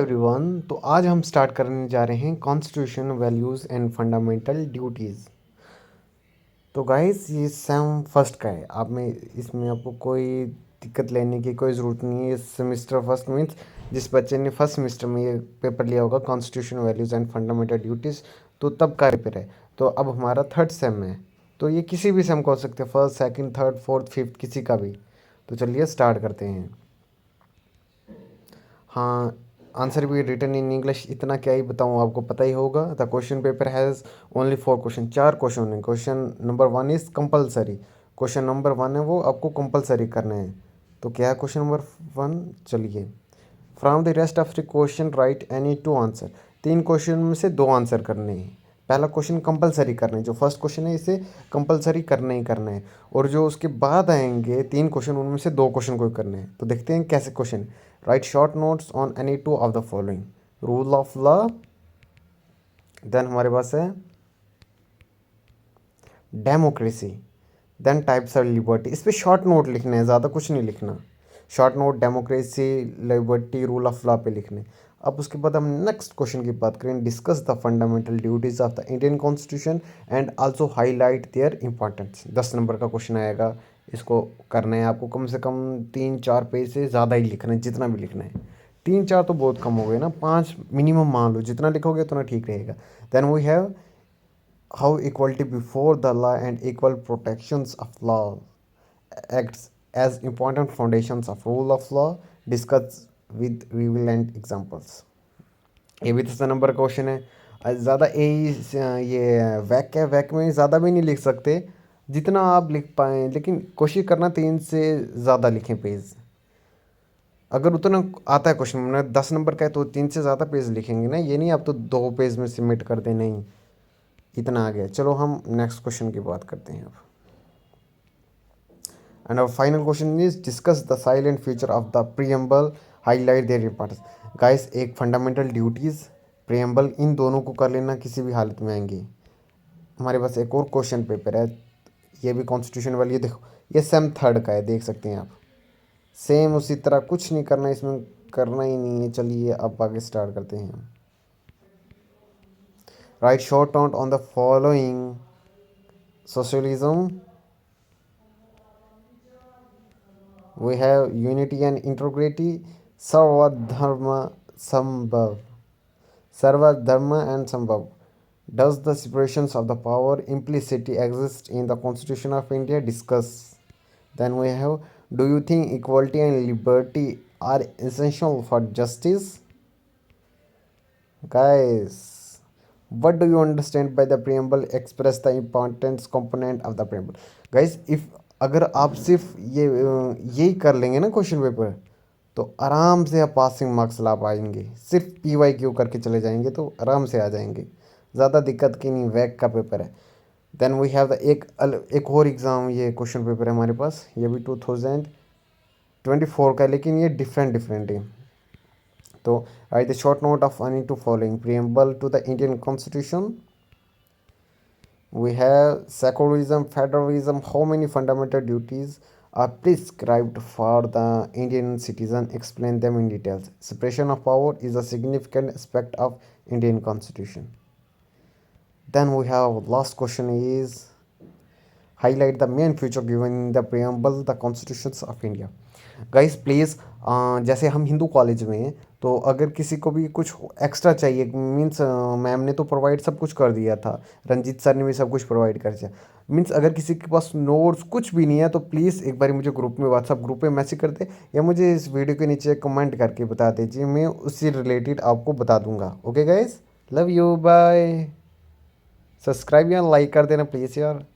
Everyone, तो आज हम स्टार्ट करने जा रहे हैं constitution values and fundamental duties. तो गाइस ये सेम फर्स्ट का है। आप में इसमें आपको कोई दिक्कत लेने की कोई ज़रूरत नहीं है। ये सेमेस्टर फर्स्ट मीन्स जिस बच्चे ने फर्स्ट सेमेस्टर में ये पेपर लिया होगा constitution values and fundamental duties, तो तब का पेपर है। तो अब हमारा थर्ड सेम है, तो ये किसी भी सेम को हो सकते हैं, first second third fourth fifth किसी का भी। तो चलिए स्टार्ट करते हैं। हाँ, आंसर भी रिटन इन इंग्लिश, इतना क्या ही बताऊँ, आपको पता ही होगा। The question paper has only 4 question, 4 question है। Question number 1 is compulsory. Question number 1 है वो आपको कंपलसरी करने हैं। तो क्या है क्वेश्चन नंबर 1? चलिए, from the rest of the question right any 2 answer. 3 question में से 2 आंसर करने हैं। पहला क्वेश्चन कंपलसरी करना है, जो फर्स्ट क्वेश्चन है इसे कंपलसरी करना ही करना है। और जो उसके बाद आएंगे 3 क्वेश्चन, उनमें से 2 क्वेश्चन को करने हैं। तो देखते हैं कैसे question. Write short notes on any 2 of the following. Rule of law, then हमारे पास है democracy, then types of liberty. इस पर शॉर्ट नोट लिखने हैं, ज़्यादा कुछ नहीं लिखना। Short note democracy, liberty, rule of law पे लिखने। अब उसके बाद हम नेक्स्ट क्वेश्चन की बात करें। Discuss the fundamental duties of the Indian constitution and also highlight their importance. 10 number का क्वेश्चन आएगा, इसको करना है आपको कम से कम 3-4 पेज से ज़्यादा ही लिखना है, जितना भी लिखना है। 3-4 तो बहुत कम हो गए ना, 5 मिनिमम मान लो, जितना लिखोगे उतना ठीक रहेगा। Then we have how equality before the law and equal protections of law acts as important foundations of rule of law, discussed with relevant examples। ये भी 10 नंबर क्वेश्चन है। ज़्यादा ये वैक है, वैक में ज़्यादा भी नहीं लिख सकते, जितना आप लिख पाएँ, लेकिन कोशिश करना 3 से ज़्यादा लिखें पेज। अगर उतना आता है क्वेश्चन में 10 नंबर का है तो 3 से ज़्यादा पेज लिखेंगे ना, ये नहीं आप तो 2 पेज में सबमिट कर दें, नहीं, इतना आ गया। चलो हम नेक्स्ट क्वेश्चन की बात करते हैं अब। And our final question is discuss the silent feature of the preamble, highlight their importance. Guys, एक फंडामेंटल ड्यूटीज़, प्रीएम्बल, इन दोनों को कर लेना, किसी भी हालत में आएंगी। हमारे पास एक और क्वेश्चन पेपर है, ये भी कॉन्स्टिट्यूशन वाली है। देखो, ये सेम थर्ड का है, देख सकते हैं आप। सेम उसी तरह, कुछ नहीं करना इसमें, करना ही नहीं है। चलिए अब आगे स्टार्ट करते हैं। Right short note on the following. Socialism, we have unity and integrity, Sarvadharma Sambhav. Sarvadharma and Sambhav. Does the separations of the power implicitly exist in the Constitution of India? Discuss. Then we have, do you think equality and liberty are essential for justice? Guys, what do you understand by the preamble? Express the importance component of the preamble. Guys, if अगर आप सिर्फ यही कर लेंगे ना question paper, तो आराम से आप पासिंग मार्क्स ला पाएंगे। सिर्फ PYQ करके चले जाएंगे तो आराम से आ जाएंगे, ज़्यादा दिक्कत की नहीं। वैक का पेपर है। देन वी हैव द एक और एग्ज़ाम, ये क्वेश्चन पेपर है हमारे पास, ये भी 2024 का है, लेकिन ये डिफरेंट है। तो write the short note of any two following. Preamble to the Indian constitution, we have secularism, federalism. How many fundamental duties are prescribed for the Indian citizen? Explain them in details. Separation of power is a significant aspect of Indian constitution. Then we have last question is highlight the main feature given in the preamble, the constitutions of India. Guys please, जैसे हम Hindu college में हैं, तो अगर किसी को भी कुछ एक्स्ट्रा चाहिए, मीन्स मैम ने तो प्रोवाइड सब कुछ कर दिया था, रंजीत सर ने भी सब कुछ प्रोवाइड कर दिया। मीन्स अगर किसी के पास नोट्स कुछ भी नहीं है, तो प्लीज़ एक बार मुझे ग्रुप में, व्हाट्सअप ग्रुप में मैसेज कर दे, या मुझे इस वीडियो के नीचे कमेंट करके बता दीजिए, मैं उससे रिलेटेड आपको बता दूंगा। Okay guys, love you, bye. Subscribe या लाइक कर देना प्लीज़ यार।